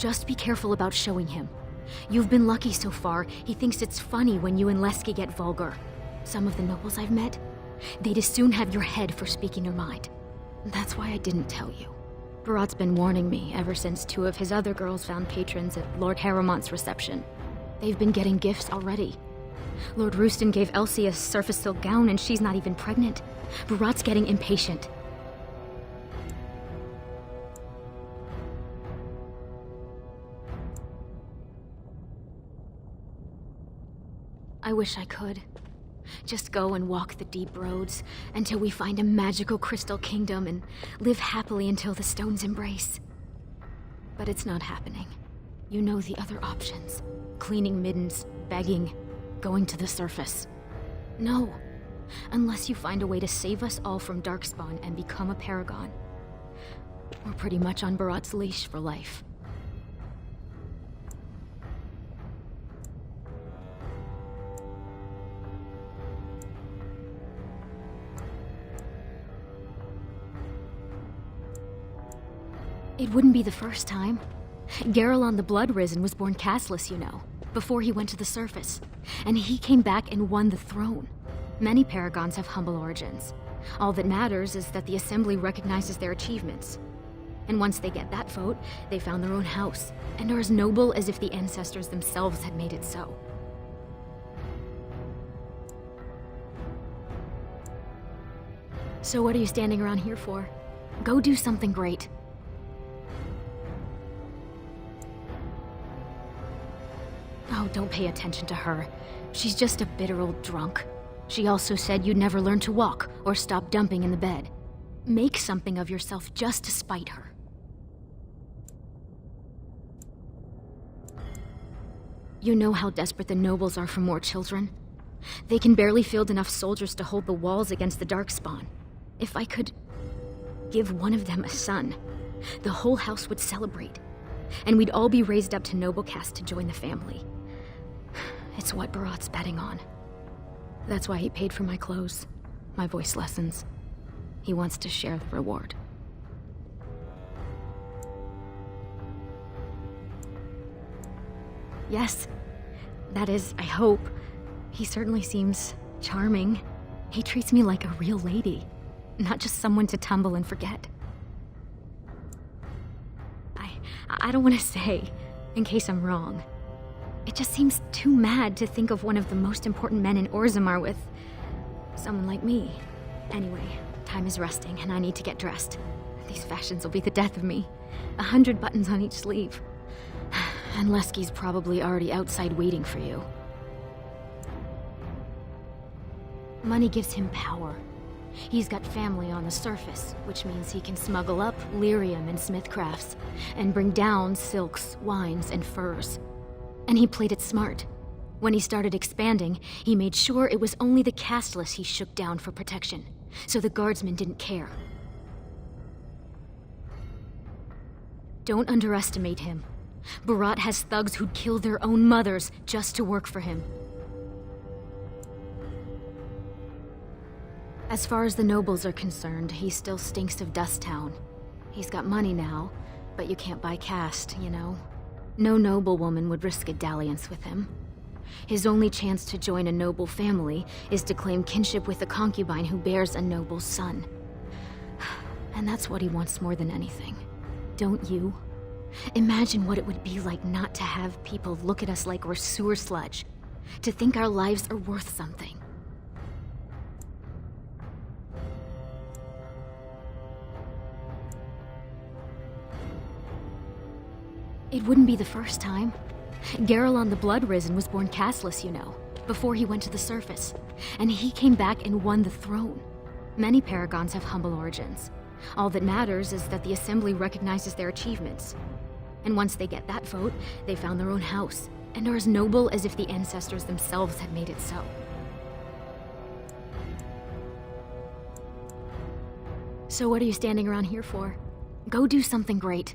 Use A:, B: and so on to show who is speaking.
A: Just be careful about showing him. You've been lucky so far. He thinks it's funny when you and Lesky get vulgar. Some of the nobles I've met, they'd as soon have your head for speaking your mind. That's why I didn't tell you. Barat's been warning me ever since 2 of his other girls found patrons at Lord Harrowmont's reception. They've been getting gifts already. Lord Rooston gave Elsie a surface silk gown and she's not even pregnant. Barat's getting impatient. I wish I could. Just go and walk the deep roads until we find a magical crystal kingdom and live happily until the stones embrace. But it's not happening. You know the other options. Cleaning middens, begging, going to the surface. No. Unless you find a way to save us all from Darkspawn and become a paragon. We're pretty much on Barat's leash for life. It wouldn't be the first time. Garelon the Blood Risen was born castless, you know, before he went to the surface. And he came back and won the throne. Many paragons have humble origins. All that matters is that the Assembly recognizes their achievements. And once they get that vote, they found their own house, and are as noble as if the ancestors themselves had made it so. So what are you standing around here for? Go do something great. Oh, don't pay attention to her. She's just a bitter old drunk. She also said you'd never learn to walk or stop dumping in the bed. Make something of yourself just to spite her. You know how desperate the nobles are for more children? They can barely field enough soldiers to hold the walls against the Darkspawn. If I could give one of them a son, the whole house would celebrate. And we'd all be raised up to noble caste to join the family. It's what Barat's betting on. That's why he paid for my clothes, my voice lessons. He wants to share the reward. Yes. That is, I hope. He certainly seems charming. He treats me like a real lady, not just someone to tumble and forget. I don't want to say, in case I'm wrong. It just seems too mad to think of one of the most important men in Orzammar with someone like me. Anyway, time is resting and I need to get dressed. These fashions will be the death of me. 100 buttons on each sleeve. And Lesky's probably already outside waiting for you. Money gives him power. He's got family on the surface, which means he can smuggle up lyrium and smithcrafts, and bring down silks, wines, and furs. And he played it smart. When he started expanding, he made sure it was only the casteless he shook down for protection, so the guardsmen didn't care. Don't underestimate him. Barat has thugs who'd kill their own mothers just to work for him. As far as the nobles are concerned, he still stinks of Dust Town. He's got money now, but you can't buy caste, you know? No noblewoman would risk a dalliance with him. His only chance to join a noble family is to claim kinship with a concubine who bears a noble's son. And that's what he wants more than anything. Don't you? Imagine what it would be like not to have people look at us like we're sewer sludge. To think our lives are worth something. It wouldn't be the first time. Garelon the Blood Risen was born casteless, you know, before he went to the surface. And he came back and won the throne. Many paragons have humble origins. All that matters is that the Assembly recognizes their achievements. And once they get that vote, they found their own house, and are as noble as if the ancestors themselves had made it so. So what are you standing around here for? Go do something great.